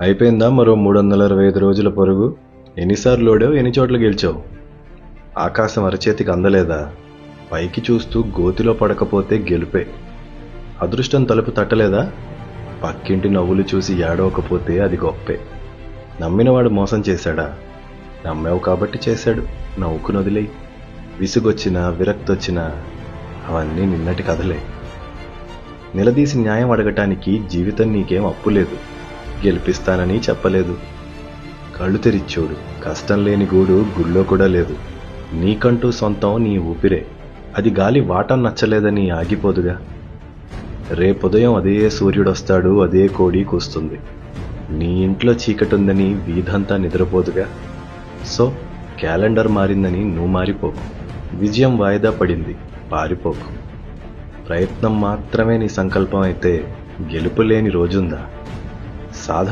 అయిపోయిందా మరో 365 రోజుల పరుగు? ఎన్నిసార్లు ఓడావు, ఎన్ని చోట్ల గెలిచావు? ఆకాశం అరచేతికి అందలేదా? పైకి చూస్తూ గోతిలో పడకపోతే గెలుపే. అదృష్టం తలుపు తట్టలేదా? పక్కింటి నవ్వులు చూసి ఏడవకపోతే అది గొప్పే. నమ్మినవాడు మోసం చేశాడా? నమ్మావు కాబట్టి చేశాడు, నవ్వుకుని వదిలేయి. విసుగొచ్చినా విరక్తొచ్చినా అవన్నీ నిన్నటి కథలే. నిలదీసి న్యాయం అడగటానికి జీవితం నీకేం అప్పు లేదు, గెలిపిస్తానని చెప్పలేదు. కళ్ళు తెరిచూడు, కష్టం లేని గూడు గుళ్ళో కూడా లేదు. నీకంటూ సొంతం నీ ఊపిరే, అది గాలి వాటం నచ్చలేదని ఆగిపోదుగా. రేపుదయం అదే సూర్యుడొస్తాడు, అదే కోడి కూస్తుంది. నీ ఇంట్లో చీకటుందని వీధంతా నిద్రపోదుగా. సో క్యాలెండర్ మారిందని నువ్వు మారిపోకు. విజయం వాయిదా పడింది, పారిపోకు. ప్రయత్నం మాత్రమే నీ సంకల్పం అయితే గెలుపు లేని రోజుందా? సాధన